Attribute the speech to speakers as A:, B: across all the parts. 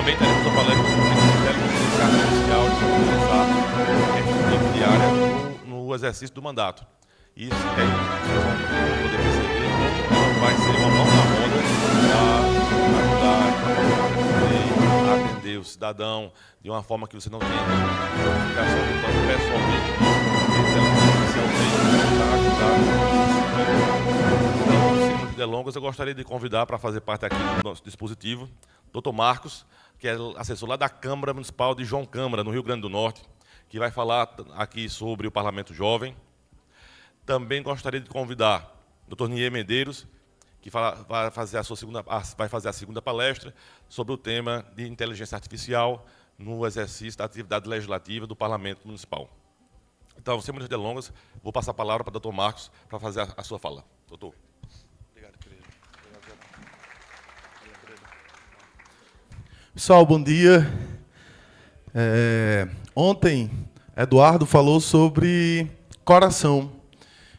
A: Também teremos uma palestra sobre inteligência artificial e como utilizar esse tipo de área no exercício do mandato. Isso é, vocês vão poder perceber como vai ser uma mão na roda para ajudar a atender o cidadão de uma forma que você não tenha que ficar só lutando pessoalmente. Para ajudar. Então, sem muitas delongas, eu gostaria de convidar para fazer parte aqui do nosso dispositivo Dr. Marcos, que é assessor lá da Câmara Municipal de João Câmara, no Rio Grande do Norte, que vai falar aqui sobre o Parlamento Jovem. Também gostaria de convidar o Dr. Nier Medeiros, que vai fazer a segunda palestra sobre o tema de inteligência artificial no exercício da atividade legislativa do Parlamento Municipal. Então, sem muitas delongas, vou passar a palavra para o Dr. Marcos para fazer a sua fala. Doutor.
B: Obrigado, querido. Pessoal, bom dia. Ontem, Eduardo falou sobre coração.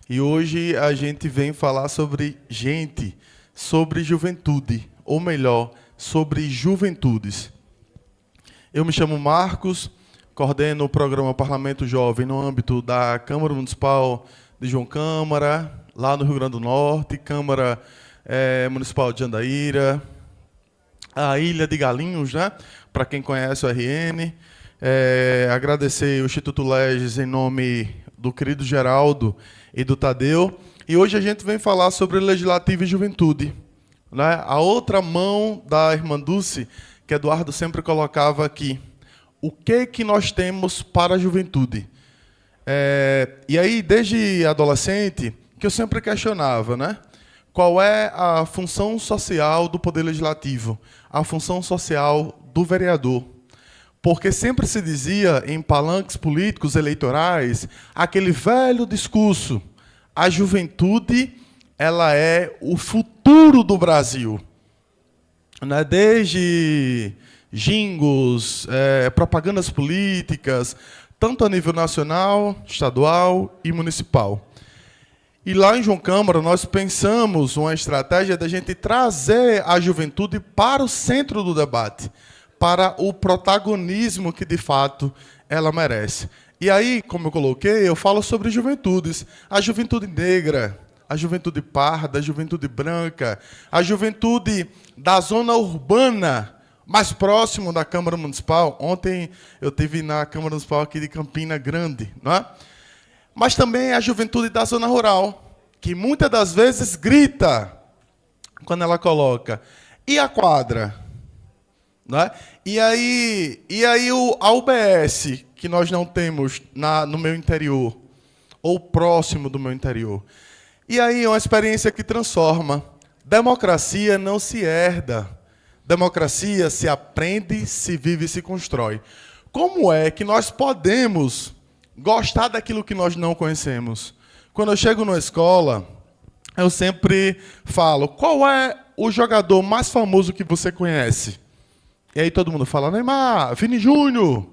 B: E hoje a gente vem falar sobre gente, sobre juventude, ou melhor, sobre juventudes. Eu me chamo Marcos, coordeno o programa Parlamento Jovem no âmbito da Câmara Municipal de João Câmara, lá no Rio Grande do Norte, Câmara Municipal de Jandaíra, a Ilha de Galinhos, né? Para quem conhece o RN. Agradecer o Instituto Leges em nome do querido Geraldo e do Tadeu. E hoje a gente vem falar sobre legislativo e juventude, né? A outra mão da irmã Dulce, que Eduardo sempre colocava aqui. O que nós temos para a juventude? E aí, desde adolescente, que eu sempre questionava, né? Qual é a função social do Poder Legislativo? A função social do vereador? Porque sempre se dizia, em palanques políticos eleitorais, aquele velho discurso: a juventude, ela é o futuro do Brasil. Né? Desde jingles, propagandas políticas, tanto a nível nacional, estadual e municipal. E lá em João Câmara, nós pensamos uma estratégia da gente trazer a juventude para o centro do debate, para o protagonismo que, de fato, ela merece. E aí, como eu coloquei, eu falo sobre juventudes. A juventude negra, a juventude parda, a juventude branca, a juventude da zona urbana, mais próximo da Câmara Municipal. Ontem eu estive na Câmara Municipal aqui de Campina Grande, não é? Mas também a juventude da zona rural, que muitas das vezes grita quando ela coloca: e a quadra? Não é? E aí a UBS, que nós não temos no meu interior, ou próximo do meu interior. E aí é uma experiência que transforma. Democracia não se herda. Democracia se aprende, se vive e se constrói. Como é que nós podemos gostar daquilo que nós não conhecemos? Quando eu chego na escola, eu sempre falo: qual é o jogador mais famoso que você conhece? E aí todo mundo fala: Neymar, Vini Júnior.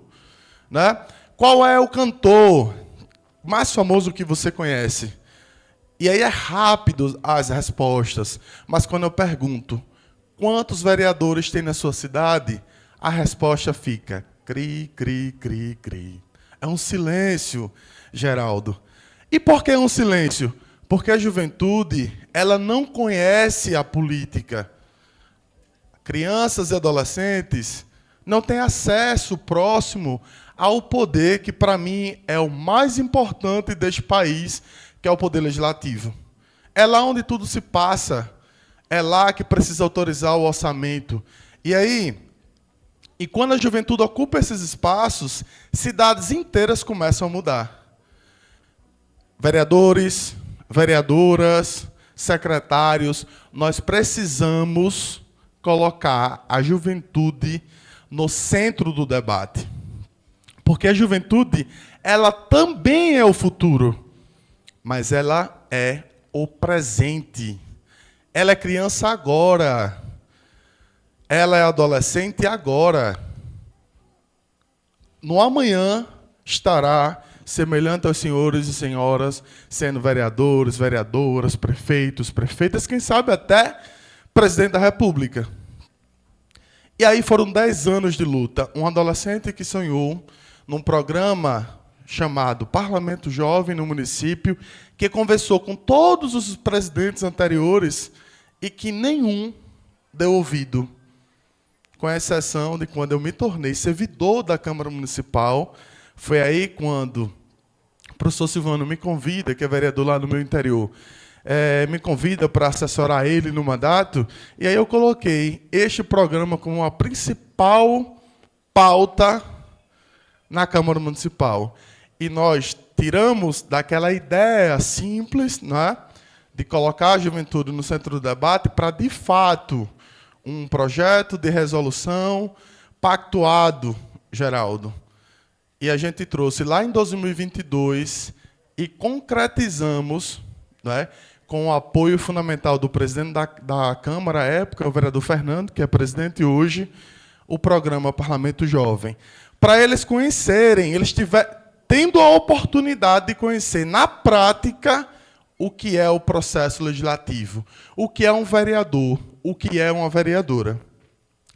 B: Né? Qual é o cantor mais famoso que você conhece? E aí é rápido as respostas. Mas quando eu pergunto: quantos vereadores tem na sua cidade? A resposta fica: cri, cri, cri, cri. É um silêncio, Geraldo. E por que é um silêncio? Porque a juventude, ela não conhece a política. Crianças e adolescentes não têm acesso próximo ao poder que, para mim, é o mais importante deste país, que é o poder legislativo. É lá onde tudo se passa. É lá que precisa autorizar o orçamento. E aí, quando a juventude ocupa esses espaços, cidades inteiras começam a mudar. Vereadores, vereadoras, secretários, nós precisamos colocar a juventude no centro do debate. Porque a juventude, ela também é o futuro, mas ela é o presente. Ela é criança agora. Ela é adolescente agora. No amanhã estará semelhante aos senhores e senhoras, sendo vereadores, vereadoras, prefeitos, prefeitas, quem sabe até presidente da República. E aí foram 10 anos de luta. Um adolescente que sonhou num programa chamado Parlamento Jovem no município, que conversou com todos os presidentes anteriores e que nenhum deu ouvido, com exceção de quando eu me tornei servidor da Câmara Municipal. Foi aí quando o professor Silvano me convida, que é vereador lá no meu interior, me convida para assessorar ele no mandato, e aí eu coloquei este programa como a principal pauta na Câmara Municipal. E nós tiramos daquela ideia simples, né, de colocar a juventude no centro do debate para, de fato, um projeto de resolução pactuado, Geraldo. E a gente trouxe lá em 2022 e concretizamos, né, com o apoio fundamental do presidente da Câmara à época, o vereador Fernando, que é presidente hoje, o programa Parlamento Jovem. Para eles conhecerem, eles tendo a oportunidade de conhecer na prática o que é o processo legislativo, o que é um vereador, o que é uma vereadora.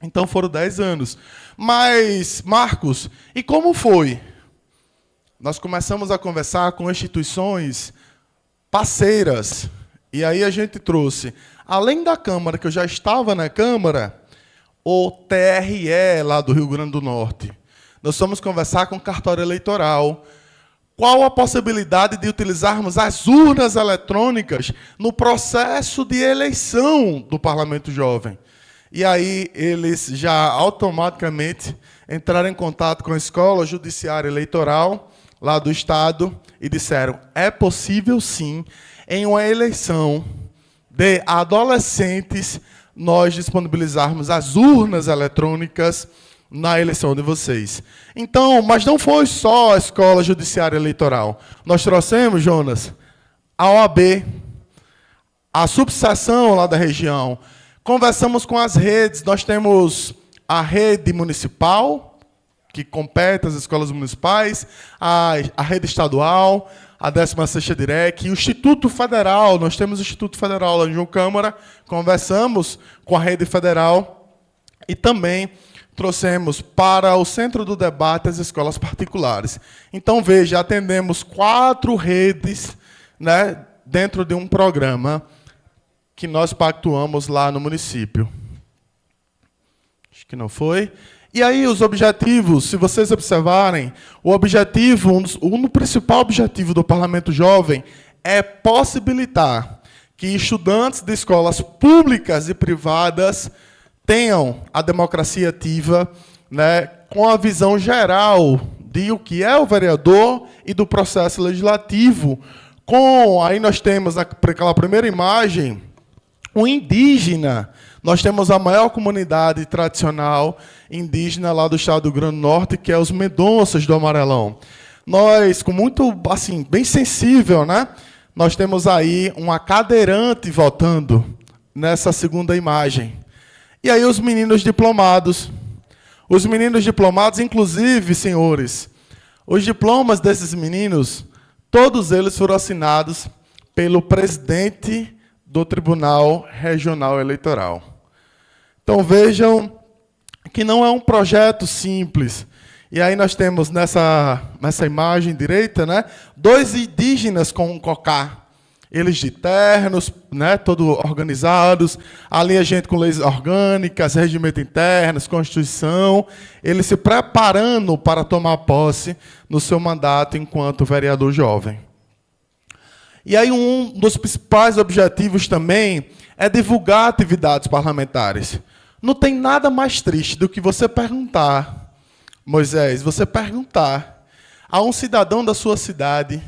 B: Então foram 10 anos. Mas, Marcos, e como foi? Nós começamos a conversar com instituições parceiras. E aí a gente trouxe, além da Câmara, que eu já estava na Câmara, o TRE lá do Rio Grande do Norte. Nós fomos conversar com o cartório eleitoral. Qual a possibilidade de utilizarmos as urnas eletrônicas no processo de eleição do Parlamento Jovem? E aí eles já automaticamente entraram em contato com a Escola Judiciária Eleitoral lá do Estado e disseram, é possível sim, em uma eleição de adolescentes, nós disponibilizarmos as urnas eletrônicas na eleição de vocês. Então, mas não foi só a Escola Judiciária Eleitoral. Nós trouxemos, Jonas, a OAB, a subseção lá da região. Conversamos com as redes. Nós temos a rede municipal, que compete às escolas municipais, a rede estadual, a 16ª DIREC, e o Instituto Federal. Nós temos o Instituto Federal lá em João Câmara. Conversamos com a rede federal e também trouxemos para o centro do debate as escolas particulares. Então, veja, atendemos 4 redes, né, dentro de um programa que nós pactuamos lá no município. Acho que não foi. E aí, os objetivos, se vocês observarem, o principal objetivo do Parlamento Jovem é possibilitar que estudantes de escolas públicas e privadas tenham a democracia ativa, né, com a visão geral de o que é o vereador e do processo legislativo. Aí nós temos, naquela primeira imagem, o indígena. Nós temos a maior comunidade tradicional indígena lá do estado do Rio Grande do Norte, que é os Mendonças do Amarelão. Nós, com muito, assim, bem sensível, né, nós temos aí uma cadeirante votando nessa segunda imagem. E aí os meninos diplomados. Os meninos diplomados, inclusive, senhores, os diplomas desses meninos, todos eles foram assinados pelo presidente do Tribunal Regional Eleitoral. Então, vejam que não é um projeto simples. E aí nós temos nessa imagem direita, né, 2 indígenas com um cocá. Eles de ternos, né, todos organizados, ali a gente com leis orgânicas, regimento interno, Constituição, eles se preparando para tomar posse no seu mandato enquanto vereador jovem. E aí um dos principais objetivos também é divulgar atividades parlamentares. Não tem nada mais triste do que você perguntar, Moisés, você perguntar a um cidadão da sua cidade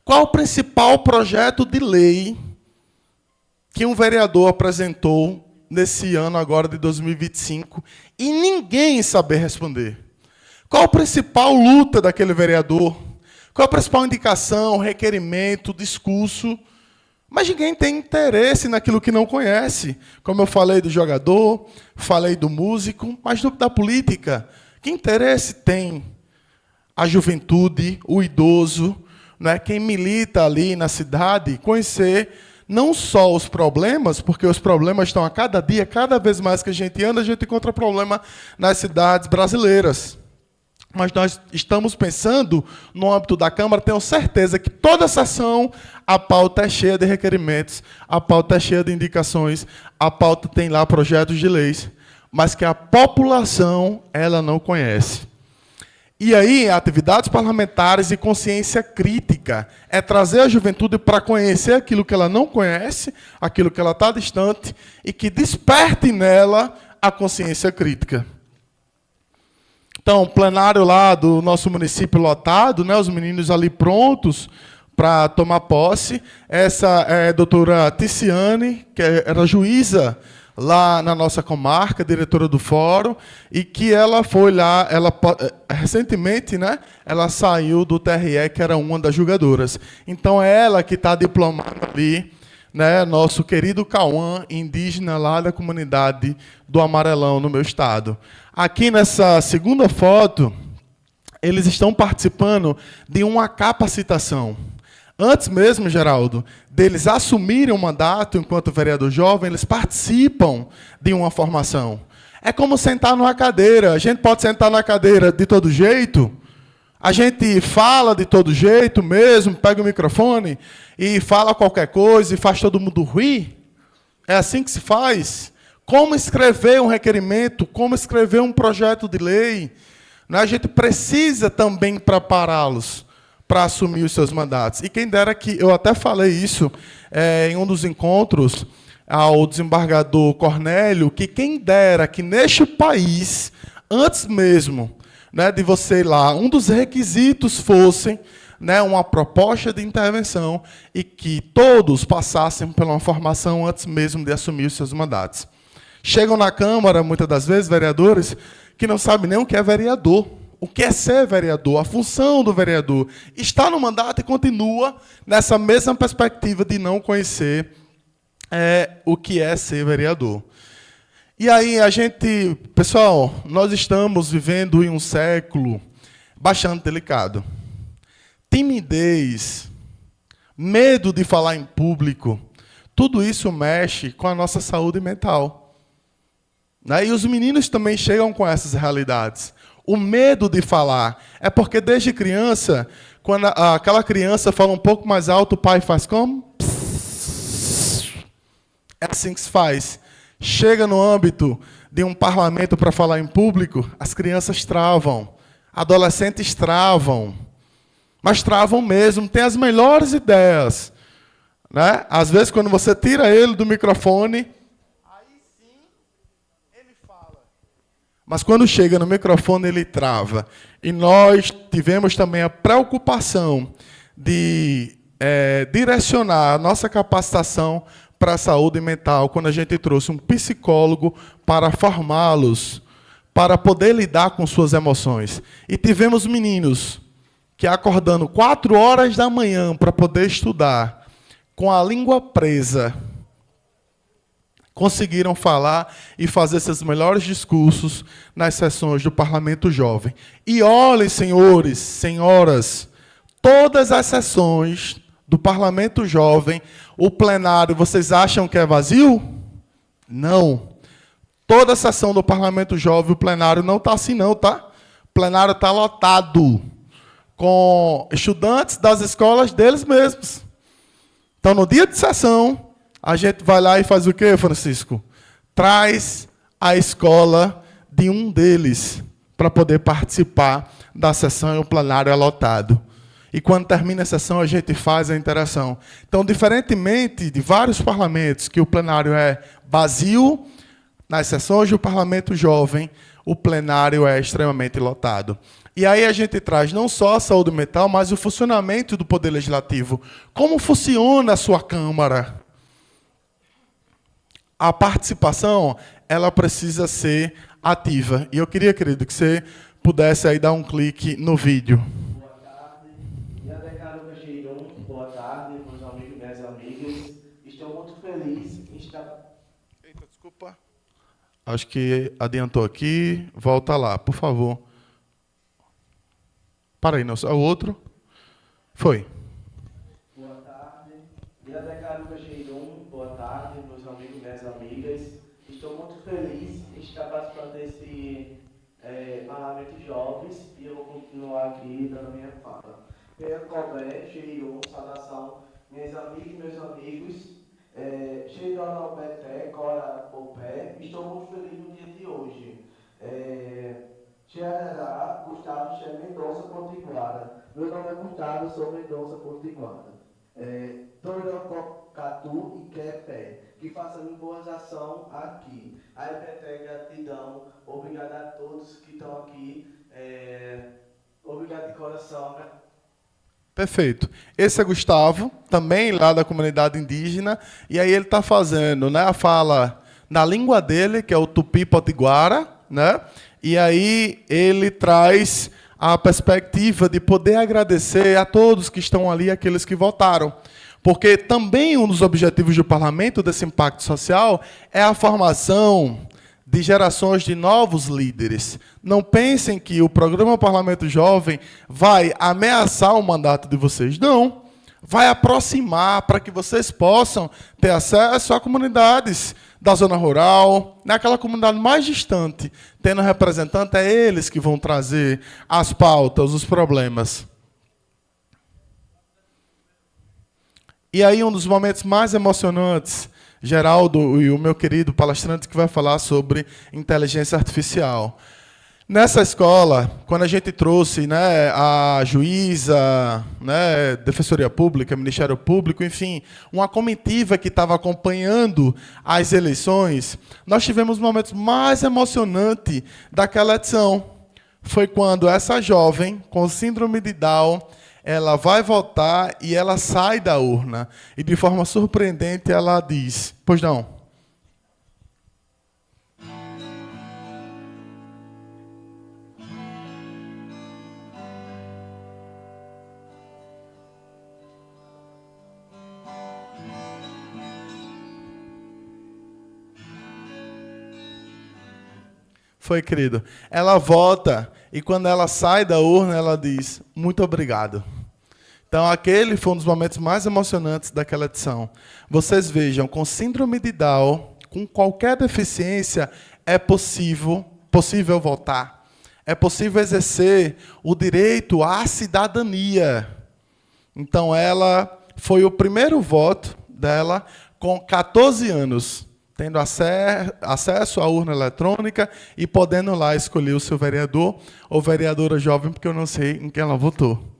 B: qual o principal projeto de lei que um vereador apresentou nesse ano agora de 2025 e ninguém saber responder. Qual a principal luta daquele vereador? Qual a principal indicação, requerimento, discurso? Mas ninguém tem interesse naquilo que não conhece. Como eu falei do jogador, falei do músico, mas da política. Que interesse tem a juventude, o idoso, né, quem milita ali na cidade, conhecer, não só os problemas, porque os problemas estão a cada dia, cada vez mais que a gente anda, a gente encontra problema nas cidades brasileiras. Mas nós estamos pensando, no âmbito da Câmara, tenho certeza que toda sessão a pauta é cheia de requerimentos, a pauta é cheia de indicações, a pauta tem lá projetos de leis, mas que a população ela não conhece. E aí, atividades parlamentares e consciência crítica é trazer a juventude para conhecer aquilo que ela não conhece, aquilo que ela está distante, e que desperte nela a consciência crítica. Então, o plenário lá do nosso município lotado, né, os meninos ali prontos para tomar posse. Essa é a doutora Ticiane, que era juíza lá na nossa comarca, diretora do fórum, e que ela foi lá, recentemente, né, ela saiu do TRE, que era uma das julgadoras. Então, é ela que está diplomando ali, né, nosso querido Cauã, indígena lá da comunidade do Amarelão, no meu estado. Aqui nessa segunda foto, eles estão participando de uma capacitação. Antes mesmo, Geraldo, deles assumirem o mandato enquanto vereador jovem, eles participam de uma formação. É como sentar numa cadeira. A gente pode sentar na cadeira de todo jeito, a gente fala de todo jeito mesmo, pega o microfone e fala qualquer coisa e faz todo mundo rir. É assim que se faz. Como escrever um requerimento, como escrever um projeto de lei. A gente precisa também prepará-los para assumir os seus mandatos. E quem dera que, eu até falei isso em um dos encontros ao desembargador Cornélio, que quem dera que neste país, antes mesmo, né, de você ir lá, um dos requisitos fosse, né, uma proposta de intervenção e que todos passassem por uma formação antes mesmo de assumir os seus mandatos. Chegam na Câmara, muitas das vezes, vereadores que não sabem nem o que é vereador. O que é ser vereador? A função do vereador. Está no mandato e continua nessa mesma perspectiva de não conhecer o que é ser vereador. E aí, pessoal, nós estamos vivendo em um século bastante delicado. Timidez, medo de falar em público, tudo isso mexe com a nossa saúde mental. E os meninos também chegam com essas realidades. O medo de falar é porque, desde criança, quando aquela criança fala um pouco mais alto, o pai faz como? Psss. É assim que se faz. Chega no âmbito de um parlamento para falar em público, as crianças travam, adolescentes travam, mas travam mesmo, tem as melhores ideias. Né? Às vezes, quando você tira ele do microfone, mas quando chega no microfone, ele trava. E nós tivemos também a preocupação de direcionar a nossa capacitação para a saúde mental, quando a gente trouxe um psicólogo para formá-los, para poder lidar com suas emoções. E tivemos meninos que, acordando 4 horas da manhã para poder estudar, com a língua presa, conseguiram falar e fazer seus melhores discursos nas sessões do Parlamento Jovem. E olhem, senhores, senhoras, todas as sessões do Parlamento Jovem, o plenário, vocês acham que é vazio? Não. Toda a sessão do Parlamento Jovem, o plenário não está assim não, tá? O plenário está lotado, com estudantes das escolas deles mesmos. Então, no dia de sessão, a gente vai lá e faz o quê, Francisco? Traz a escola de um deles para poder participar da sessão e o plenário é lotado. E quando termina a sessão, a gente faz a interação. Então, diferentemente de vários parlamentos, que o plenário é vazio, nas sessões do Parlamento Jovem, o plenário é extremamente lotado. E aí a gente traz não só a saúde mental, mas o funcionamento do Poder Legislativo. Como funciona a sua Câmara? A participação, ela precisa ser ativa. E eu queria, querido, que você pudesse aí dar um clique no vídeo.
C: Boa tarde. Minha decano Caxeiron, boa tarde, meus amigos e minhas amigas. Estou muito feliz em estar...
B: Eita, desculpa. Acho que adiantou aqui. Volta lá, por favor. Para aí, não, o outro. Foi.
C: Boa tarde. Minha decano Caxeiron, desse parlamento de jovens e eu vou continuar aqui dando minha fala. Cobé, Xerion, saudação, minhas amigas e meus amigos, Xerion Alberté, Cora Popé, estou muito feliz no dia de hoje. Xerará, Gustavo Xé Mendonça Potiguara. Meu nome é Gustavo, sou Mendonça Potiguara. Torocatu e Quepé, que façam boas ações aqui. A EPT, gratidão, obrigado a todos que estão aqui, obrigado de coração. Né?
B: Perfeito. Esse é Gustavo, também lá da comunidade indígena, e aí ele está fazendo, né, a fala na língua dele, que é o tupi-potiguara, né, e aí ele traz a perspectiva de poder agradecer a todos que estão ali, aqueles que votaram. Porque também um dos objetivos do parlamento, desse impacto social, é a formação de gerações de novos líderes. Não pensem que o programa Parlamento Jovem vai ameaçar o mandato de vocês. Não. Vai aproximar para que vocês possam ter acesso a comunidades da zona rural, naquela comunidade mais distante. Tendo representante, é eles que vão trazer as pautas, os problemas. E aí, um dos momentos mais emocionantes, Geraldo e o meu querido palestrante que vai falar sobre inteligência artificial. Nessa escola, quando a gente trouxe, né, a juíza, né, Defensoria Pública, Ministério Público, enfim, uma comitiva que estava acompanhando as eleições, nós tivemos momentos mais emocionantes daquela edição. Foi quando essa jovem, com síndrome de Down, ela vai votar e ela sai da urna. E, de forma surpreendente, ela diz... Pois não? Foi, querido. Ela vota e, quando ela sai da urna, ela diz, muito obrigado. Então, aquele foi um dos momentos mais emocionantes daquela edição. Vocês vejam, com síndrome de Down, com qualquer deficiência, é possível votar. É possível exercer o direito à cidadania. Então, ela foi o primeiro voto dela com 14 anos, tendo acesso à urna eletrônica e podendo lá escolher o seu vereador ou vereadora jovem, porque eu não sei em quem ela votou.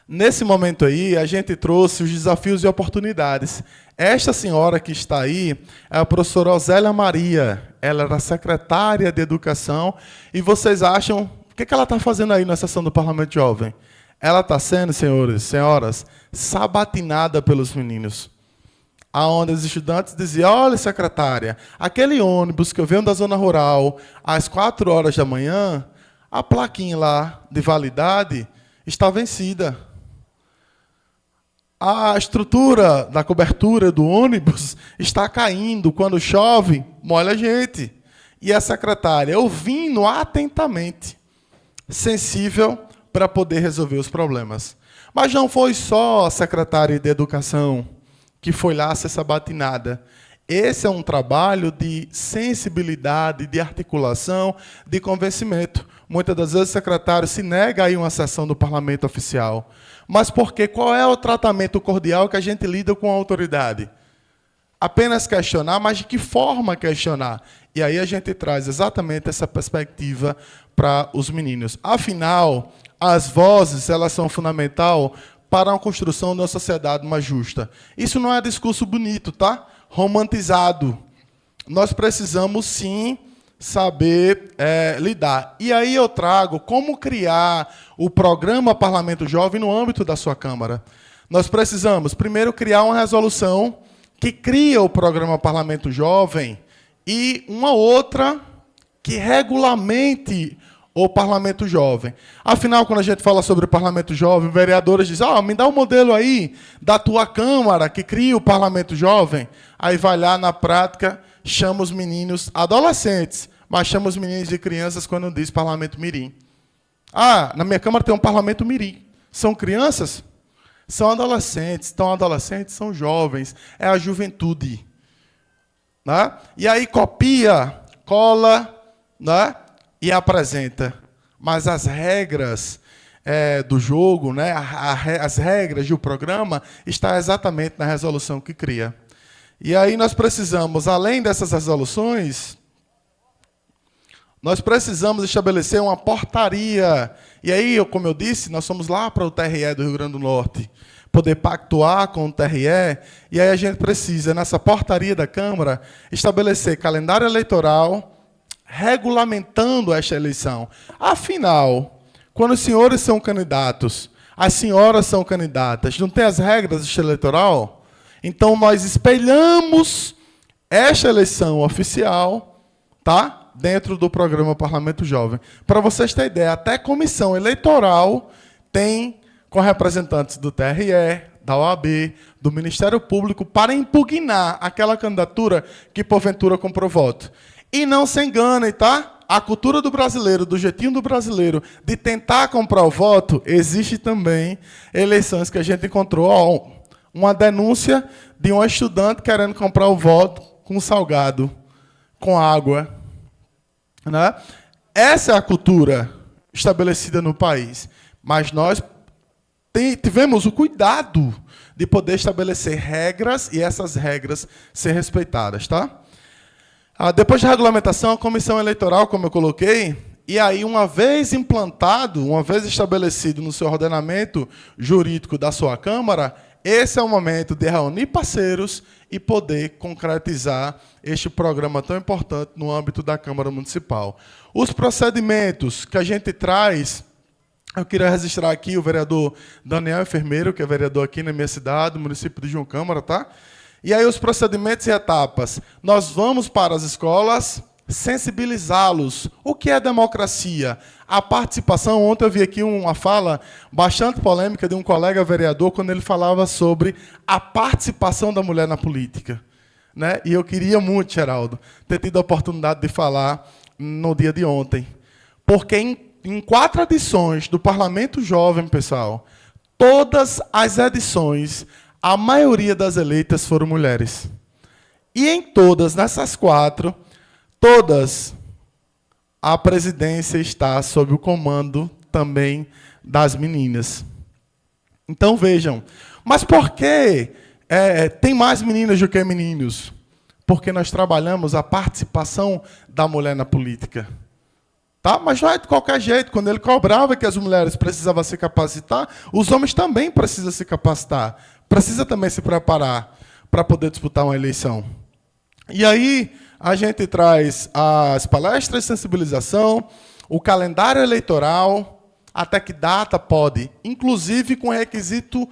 B: Nesse momento aí, a gente trouxe os desafios e oportunidades. Esta senhora que está aí é a professora Osélia Maria. Ela era secretária de Educação. E vocês acham... O que ela está fazendo aí na sessão do Parlamento Jovem? Ela está sendo, senhores e senhoras, sabatinada pelos meninos. Aonde os estudantes diziam, olha, secretária, aquele ônibus que eu venho da zona rural às 4 horas da manhã, a plaquinha lá de validade está vencida. A estrutura da cobertura do ônibus está caindo. Quando chove, molha a gente. E a secretária, ouvindo atentamente, sensível para poder resolver os problemas. Mas não foi só a secretária de Educação que foi lá ser sabatinada. Esse é um trabalho de sensibilidade, de articulação, de convencimento. Muitas das vezes o secretário se nega a ir a uma sessão do parlamento oficial. Mas por quê? Qual é o tratamento cordial que a gente lida com a autoridade? Apenas questionar, mas de que forma questionar? E aí a gente traz exatamente essa perspectiva para os meninos. Afinal, as vozes, elas são fundamentais para a construção de uma sociedade mais justa. Isso não é discurso bonito, tá? Romantizado. Nós precisamos, sim, saber lidar. E aí eu trago como criar o programa Parlamento Jovem no âmbito da sua Câmara. Nós precisamos, primeiro, criar uma resolução que cria o programa Parlamento Jovem e uma outra que regulamente o Parlamento Jovem. Afinal, quando a gente fala sobre o Parlamento Jovem, vereadores dizem, me dá um modelo aí da tua Câmara que cria o Parlamento Jovem. Aí vai lá, na prática, chama os meninos adolescentes, mas chama os meninos de crianças quando diz Parlamento Mirim. Na minha Câmara tem um Parlamento Mirim. São crianças? São adolescentes. Então, adolescentes são jovens. É a juventude. Né? E aí copia cola, né, e apresenta. Mas as regras do jogo, né, as regras do programa, está exatamente na resolução que cria. E aí nós precisamos, além dessas resoluções, nós precisamos estabelecer uma portaria. E aí, como eu disse, nós fomos lá para o TRE do Rio Grande do Norte, poder pactuar com o TRE, e aí a gente precisa, nessa portaria da Câmara, estabelecer calendário eleitoral, regulamentando esta eleição. Afinal, quando os senhores são candidatos, as senhoras são candidatas, não tem as regras do eleitoral? Então, nós espelhamos esta eleição oficial, tá? Dentro do programa Parlamento Jovem. Para vocês terem ideia, até comissão eleitoral tem com representantes do TRE, da OAB, do Ministério Público, para impugnar aquela candidatura que, porventura, comprou voto. E não se enganem, tá? A cultura do brasileiro, do jeitinho do brasileiro, de tentar comprar o voto, existe também eleições que a gente encontrou uma denúncia de um estudante querendo comprar o voto com salgado, com água. Né? Essa é a cultura estabelecida no país. Mas nós tivemos o cuidado de poder estabelecer regras e essas regras ser respeitadas. Tá? Depois da regulamentação, a comissão eleitoral, como eu coloquei, e aí, uma vez implantado, uma vez estabelecido no seu ordenamento jurídico da sua Câmara, esse é o momento de reunir parceiros e poder concretizar este programa tão importante no âmbito da Câmara Municipal. Os procedimentos que a gente traz, eu queria registrar aqui o vereador Daniel Enfermeiro, que é vereador aqui na minha cidade, no município de João Câmara, tá? E aí os procedimentos e etapas. Nós vamos para as escolas sensibilizá-los. O que é democracia? A participação. Ontem eu vi aqui uma fala bastante polêmica de um colega vereador, quando ele falava sobre a participação da mulher na política. Né? E eu queria muito, Geraldo, ter tido a oportunidade de falar no dia de ontem. Porque em 4 edições do Parlamento Jovem, pessoal, todas as edições, a maioria das eleitas foram mulheres. E em todas, nessas 4, todas, a presidência está sob o comando também das meninas. Então, vejam. Mas por que tem mais meninas do que meninos? Porque nós trabalhamos a participação da mulher na política. Tá? Mas não é de qualquer jeito. Quando ele cobrava que as mulheres precisavam se capacitar, os homens também precisam se capacitar. Precisa também se preparar para poder disputar uma eleição. E aí, a gente traz as palestras de sensibilização, o calendário eleitoral, até que data pode, inclusive com requisito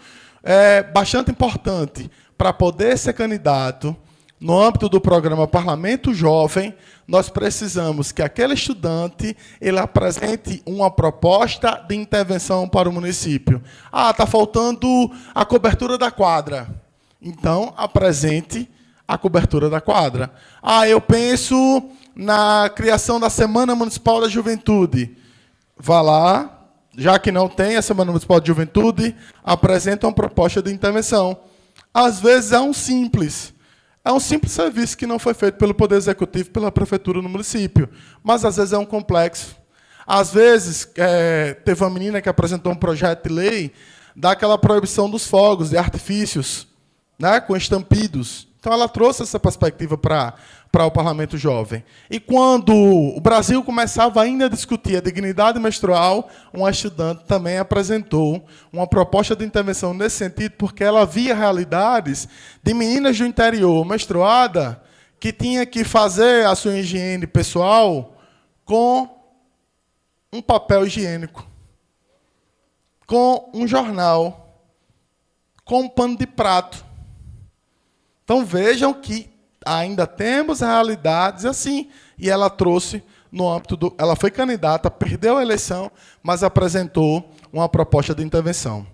B: bastante importante, para poder ser candidato, no âmbito do programa Parlamento Jovem, nós precisamos que aquele estudante ele apresente uma proposta de intervenção para o município. Está faltando a cobertura da quadra. Então, apresente a cobertura da quadra. Eu penso na criação da Semana Municipal da Juventude. Vá lá, já que não tem a Semana Municipal de Juventude, apresenta uma proposta de intervenção. Às vezes é um simples serviço que não foi feito pelo Poder Executivo, pela Prefeitura no município, mas às vezes é um complexo. Às vezes, teve uma menina que apresentou um projeto de lei daquela proibição dos fogos, de artifícios, né, com estampidos. Então, ela trouxe essa perspectiva para o Parlamento Jovem. E quando o Brasil começava ainda a discutir a dignidade menstrual, uma estudante também apresentou uma proposta de intervenção nesse sentido, porque ela via realidades de meninas do interior menstruada que tinha que fazer a sua higiene pessoal com um papel higiênico, com um jornal, com um pano de prato. Então, vejam que ainda temos realidades assim. E ela trouxe, no âmbito ela foi candidata, perdeu a eleição, mas apresentou uma proposta de intervenção.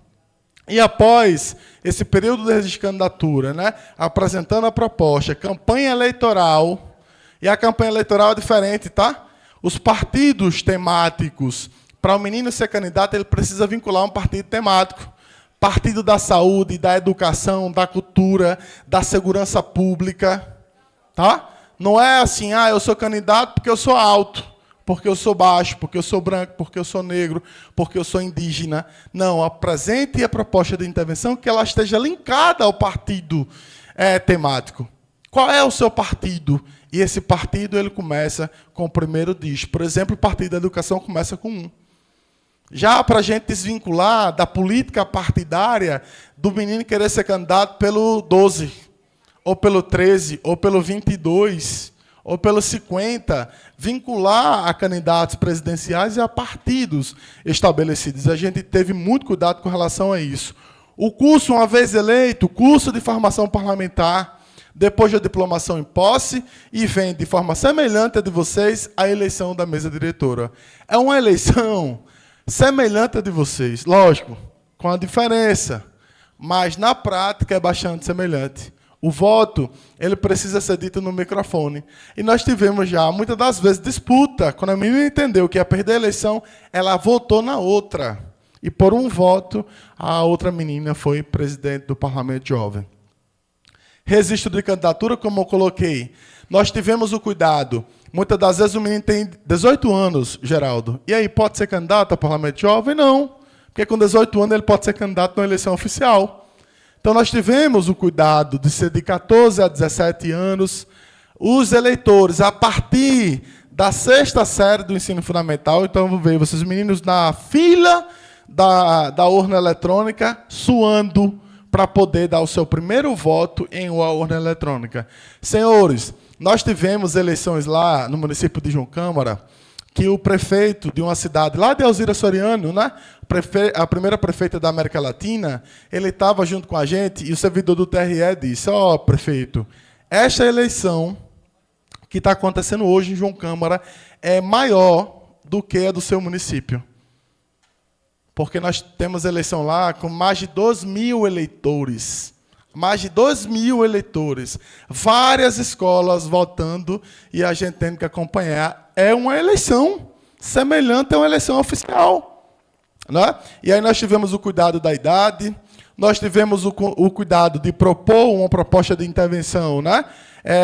B: E após esse período de candidatura, né, apresentando a proposta, campanha eleitoral, e a campanha eleitoral é diferente, tá? Os partidos temáticos, para o menino ser candidato, ele precisa vincular um partido temático. Partido da saúde, da educação, da cultura, da segurança pública. Tá? Não é assim, eu sou candidato porque eu sou alto, porque eu sou baixo, porque eu sou branco, porque eu sou negro, porque eu sou indígena. Não, apresente a proposta de intervenção que ela esteja linkada ao partido temático. Qual é o seu partido? E esse partido ele começa com o primeiro dígito. Por exemplo, o Partido da Educação começa com 1. Já para a gente desvincular da política partidária do menino querer ser candidato pelo 12, ou pelo 13, ou pelo 22, ou pelo 50, vincular a candidatos presidenciais e a partidos estabelecidos. A gente teve muito cuidado com relação a isso. O curso, uma vez eleito, o curso de formação parlamentar, depois da diplomação em posse, e vem de forma semelhante à de vocês a eleição da mesa diretora. É uma eleição semelhante à de vocês, lógico, com a diferença, mas na prática é bastante semelhante. O voto, ele precisa ser dito no microfone. E nós tivemos já, muitas das vezes, disputa. Quando a menina entendeu que ia perder a eleição, ela votou na outra. E por um voto, a outra menina foi presidente do Parlamento Jovem. Registro de candidatura, como eu coloquei, nós tivemos o cuidado. Muitas das vezes o menino tem 18 anos, Geraldo. E aí, pode ser candidato ao Parlamento Jovem? Não. Porque com 18 anos ele pode ser candidato na eleição oficial. Então, nós tivemos o cuidado de ser de 14 a 17 anos. Os eleitores, a partir da 6ª série do ensino fundamental, então, vou ver vocês meninos na fila da urna eletrônica, suando, para poder dar o seu primeiro voto em uma urna eletrônica. Senhores, nós tivemos eleições lá no município de João Câmara, que o prefeito de uma cidade, lá de Alzira Soriano, né, a primeira prefeita da América Latina, ele estava junto com a gente, e o servidor do TRE disse, prefeito, esta eleição que está acontecendo hoje em João Câmara é maior do que a do seu município. Porque nós temos eleição lá com mais de 2.000 eleitores. Mais de 2.000 eleitores. Várias escolas votando e a gente tendo que acompanhar. É uma eleição semelhante a uma eleição oficial. Né? E aí nós tivemos o cuidado da idade, nós tivemos o cuidado de propor uma proposta de intervenção, né?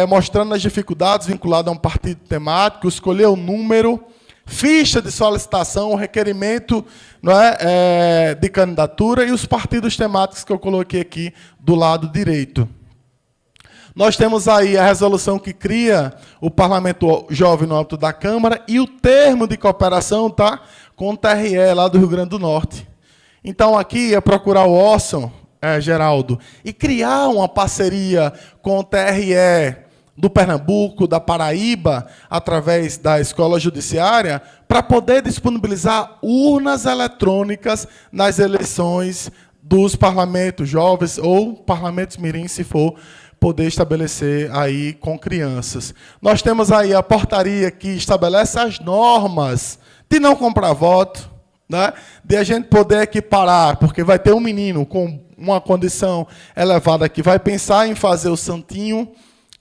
B: Mostrando as dificuldades vinculadas a um partido temático, escolher o número, ficha de solicitação, requerimento, não é, de candidatura e os partidos temáticos que eu coloquei aqui do lado direito. Nós temos aí a resolução que cria o Parlamento Jovem no âmbito da Câmara e o termo de cooperação com o TRE lá do Rio Grande do Norte. Então, aqui é procurar o Orson, Geraldo, e criar uma parceria com o TRE do Pernambuco, da Paraíba, através da Escola Judiciária, para poder disponibilizar urnas eletrônicas nas eleições dos parlamentos jovens ou parlamentos mirim, se for poder estabelecer aí com crianças. Nós temos aí a portaria que estabelece as normas de não comprar voto, né? De a gente poder equiparar, porque vai ter um menino com uma condição elevada que vai pensar em fazer o santinho,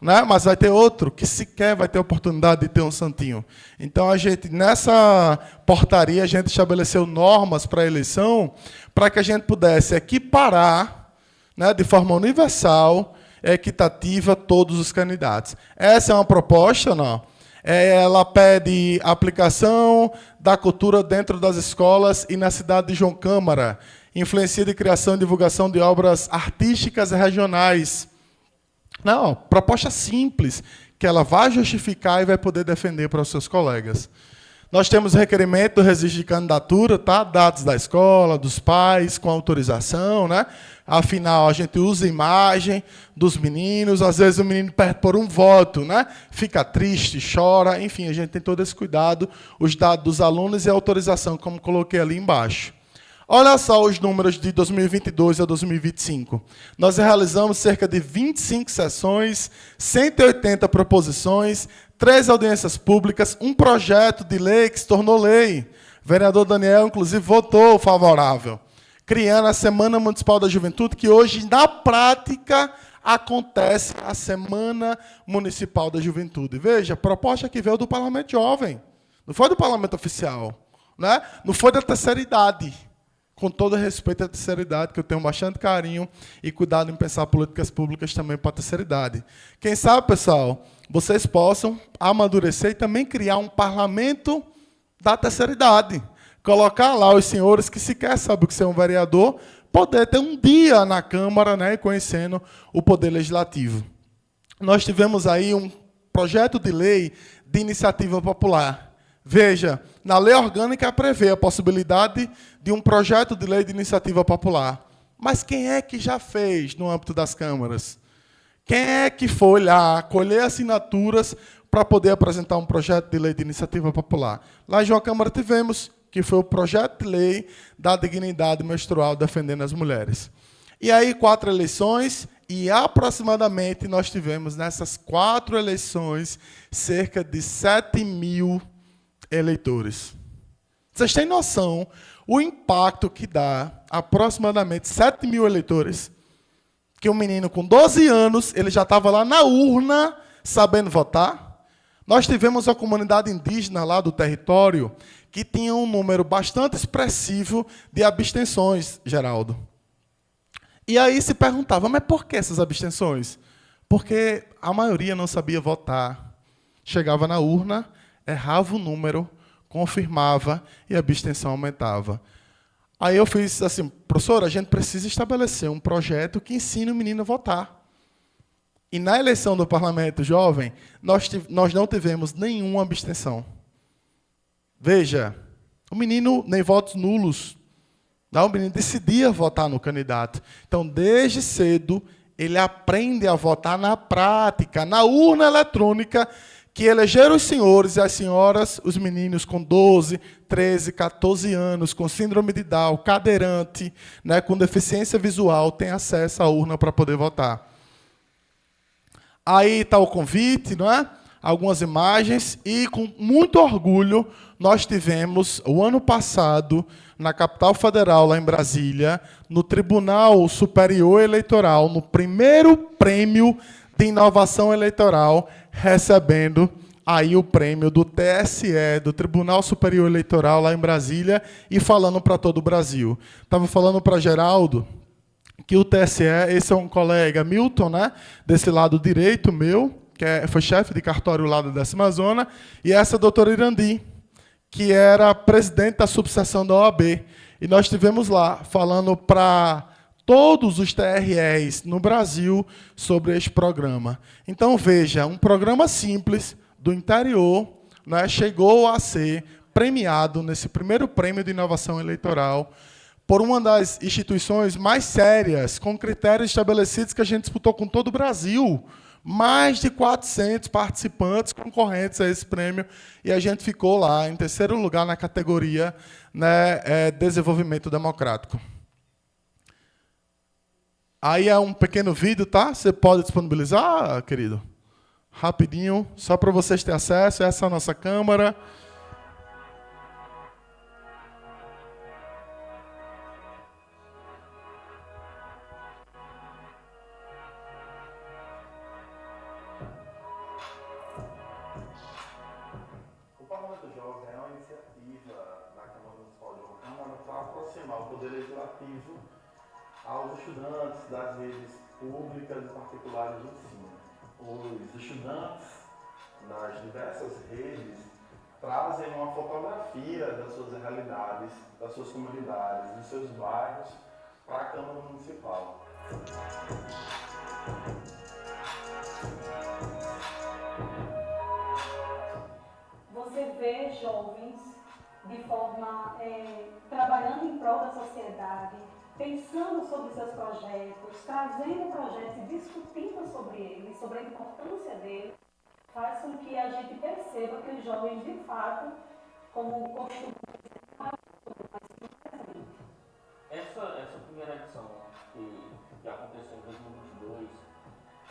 B: né? Mas vai ter outro que sequer vai ter oportunidade de ter um santinho. Então, nessa portaria, a gente estabeleceu normas para a eleição para que a gente pudesse equiparar, né, de forma universal, equitativa, todos os candidatos. Essa é uma proposta, não? Ela pede aplicação da cultura dentro das escolas e na cidade de João Câmara, influencia de criação e divulgação de obras artísticas regionais. Não, proposta simples, que ela vai justificar e vai poder defender para os seus colegas. Nós temos requerimento do registro de candidatura, dados da escola, dos pais, com autorização, né? Afinal, a gente usa a imagem dos meninos, às vezes o menino perde por um voto, né? Fica triste, chora, enfim, a gente tem todo esse cuidado, os dados dos alunos e a autorização, como coloquei ali embaixo. Olha só os números de 2022 a 2025. Nós realizamos cerca de 25 sessões, 180 proposições, 3 audiências públicas, um projeto de lei que se tornou lei. O vereador Daniel, inclusive, votou favorável, criando a Semana Municipal da Juventude, que hoje, na prática, acontece a Semana Municipal da Juventude. Veja, a proposta que veio do Parlamento Jovem, não foi do Parlamento Oficial, né? Não foi da terceira idade. com todo respeito à terceira idade, que eu tenho bastante carinho e cuidado em pensar políticas públicas também para a terceira idade. Quem sabe, pessoal, vocês possam amadurecer e também criar um parlamento da terceira idade. Colocar lá os senhores que sequer sabem o que é um vereador, poder ter um dia na Câmara, né, conhecendo o Poder Legislativo. Nós tivemos aí um projeto de lei de iniciativa popular. Veja, na lei orgânica prevê a possibilidade de um projeto de lei de iniciativa popular. Mas quem é que já fez no âmbito das câmaras? Quem é que foi lá colher assinaturas para poder apresentar um projeto de lei de iniciativa popular? Lá em João Câmara tivemos, que foi o projeto de lei da dignidade menstrual defendendo as mulheres. E aí, 4 eleições, e aproximadamente nós tivemos nessas 4 eleições cerca de 7.000 eleitores. Vocês têm noção o impacto que dá aproximadamente 7.000 eleitores? Que um menino com 12 anos, ele já estava lá na urna sabendo votar. Nós tivemos a comunidade indígena lá do território que tinha um número bastante expressivo de abstenções, Geraldo. E aí se perguntava, mas por que essas abstenções? Porque a maioria não sabia votar. Chegava na urna, errava o número, confirmava e a abstenção aumentava. Aí eu fiz assim, professora, a gente precisa estabelecer um projeto que ensine o menino a votar. E na eleição do parlamento jovem, nós não tivemos nenhuma abstenção. Veja, o menino nem votos nulos. Não, o menino decidia votar no candidato. Então, desde cedo, ele aprende a votar na prática, na urna eletrônica, que elegeram os senhores e as senhoras, os meninos com 12, 13, 14 anos, com síndrome de Down, cadeirante, né, com deficiência visual, têm acesso à urna para poder votar. Aí está o convite, não é? Algumas imagens, e com muito orgulho, nós tivemos, o ano passado, na capital federal, lá em Brasília, no Tribunal Superior Eleitoral, no primeiro prêmio de inovação eleitoral, recebendo aí o prêmio do TSE, do Tribunal Superior Eleitoral, lá em Brasília, e falando para todo o Brasil. Estava falando para Geraldo que o TSE, esse é um colega, Milton, né, desse lado direito meu, que foi chefe de cartório lá da 10ª Zona, e essa doutora Irandi, que era presidente da subseção da OAB. E nós estivemos lá falando para todos os TREs no Brasil sobre este programa. Então, veja, um programa simples do interior, né, chegou a ser premiado nesse primeiro prêmio de inovação eleitoral por uma das instituições mais sérias, com critérios estabelecidos que a gente disputou com todo o Brasil. Mais de 400 participantes concorrentes a esse prêmio, e a gente ficou lá em 3º lugar na categoria, né, desenvolvimento democrático. Aí é um pequeno vídeo, tá? Você pode disponibilizar, querido? Rapidinho, só para vocês terem acesso. Essa é a nossa câmara. Aos estudantes das redes públicas e particulares de ensino. Os estudantes nas diversas redes trazem uma fotografia das suas realidades, das suas comunidades, dos seus bairros para a Câmara Municipal.
D: Você vê jovens de forma trabalhando em prol da sociedade, pensando sobre seus projetos, trazendo projetos e discutindo sobre eles, sobre a importância deles, faz com que a gente perceba que os jovens, de fato, como costumam
E: essa primeira edição que aconteceu em 2022,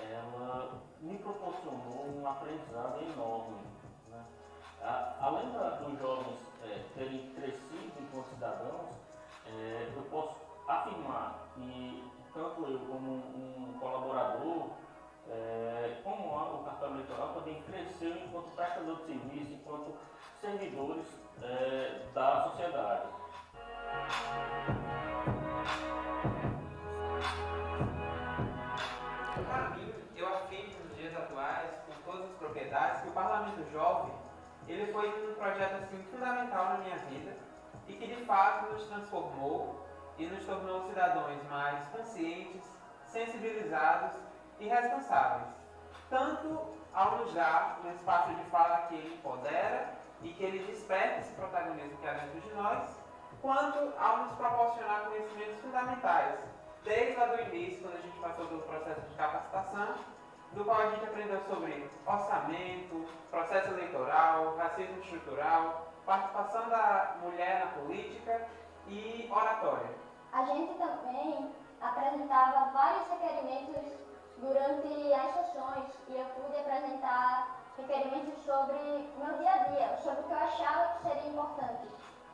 E: ela me proporcionou um aprendizado enorme, né? Além dos jovens terem crescido enquanto cidadãos, eu posso afirmar que tanto eu como um colaborador, como o cartório eleitoral, também cresceu enquanto prestador de serviço, enquanto servidores da sociedade.
F: ele foi um projeto assim, fundamental na minha vida e que de fato nos transformou e nos tornou cidadãos mais conscientes, sensibilizados e responsáveis. Tanto ao nos dar um espaço de fala que ele empodera e que ele desperta esse protagonismo que há dentro de nós, quanto ao nos proporcionar conhecimentos fundamentais, desde lá do início, quando a gente passou pelo processo de capacitação, do qual a gente aprendeu sobre orçamento, processo eleitoral, racismo estrutural, participação da mulher na política e oratória.
G: A gente também apresentava vários requerimentos durante as sessões e eu pude apresentar requerimentos sobre o meu dia a dia, sobre o que eu achava que seria importante.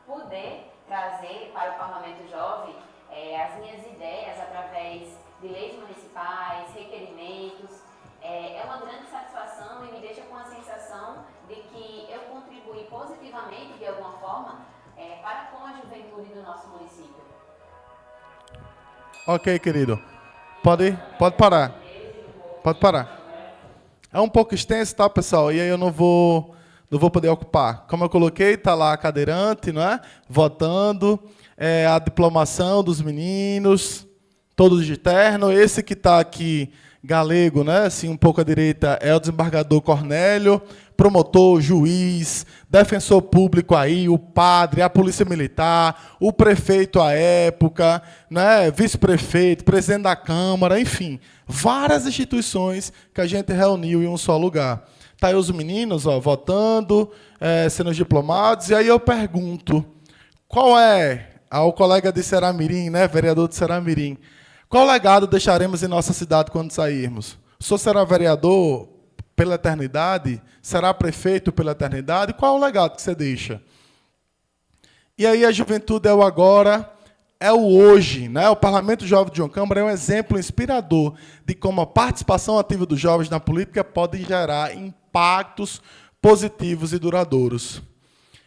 H: Poder trazer para o Parlamento Jovem as minhas ideias através de leis municipais, requerimentos, é uma grande satisfação e me deixa com a sensação de que eu contribuí positivamente, de alguma forma, para com a juventude do nosso município.
B: Ok, querido. Pode parar. Pode parar. É um pouco extenso, tá, pessoal? E aí eu não vou poder ocupar. Como eu coloquei, está lá a cadeirante, não é? Votando, a diplomação dos meninos, todos de terno. Esse que está aqui, galego, né? Assim, um pouco à direita, é o desembargador Cornélio, promotor, juiz, defensor público aí, o padre, a polícia militar, o prefeito à época, né? Vice-prefeito, presidente da Câmara, enfim, várias instituições que a gente reuniu em um só lugar. Tá aí os meninos, ó, votando, sendo diplomados, e aí eu pergunto, qual é, ao colega de Seramirim, né, vereador de Seramirim, qual legado deixaremos em nossa cidade quando sairmos? O senhor será vereador pela eternidade? Será prefeito pela eternidade? Qual é o legado que você deixa? E aí a juventude é o agora, é o hoje, né? O Parlamento Jovem de João Câmara é um exemplo inspirador de como a participação ativa dos jovens na política pode gerar impactos positivos e duradouros.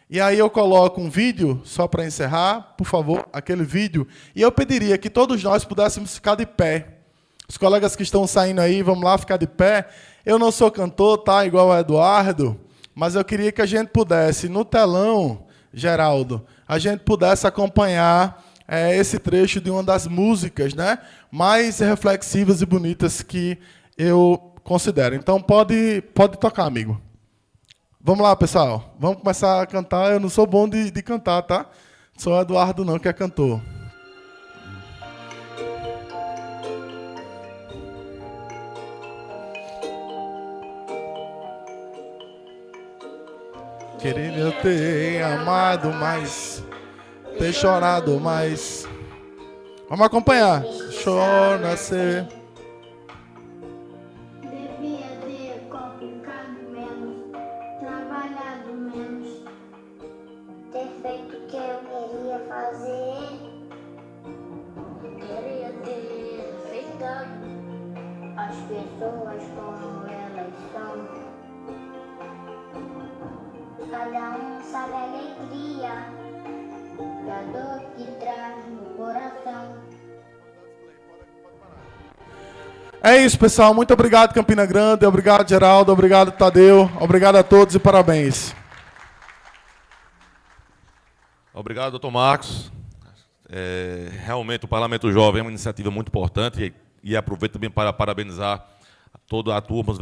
B: E aí eu coloco um vídeo, só para encerrar, por favor, aquele vídeo, e eu pediria que todos nós pudéssemos ficar de pé. Os colegas que estão saindo aí, vamos lá ficar de pé. Eu não sou cantor, tá? Igual o Eduardo, mas eu queria que a gente pudesse, no telão, Geraldo, a gente pudesse acompanhar esse trecho de uma das músicas, né, mais reflexivas e bonitas que eu considero. Então, pode tocar, amigo. Vamos lá, pessoal. Vamos começar a cantar. Eu não sou bom de cantar, tá? Sou o Eduardo, não, que é cantor. Queria eu ter amado mais, ter chorado mais. Vamos acompanhar. Chora nascer.
G: Devia ter complicado menos, trabalhado menos, ter feito o que eu queria fazer. Queria ter aceitado as pessoas como elas são. Cada um sabe a alegria e a dor que traz no coração.
B: É isso, pessoal. Muito obrigado, Campina Grande. Obrigado, Geraldo. Obrigado, Tadeu. Obrigado a todos e parabéns.
A: Obrigado, doutor Marcos. Realmente, o Parlamento Jovem é uma iniciativa muito importante e aproveito também para parabenizar toda a turma,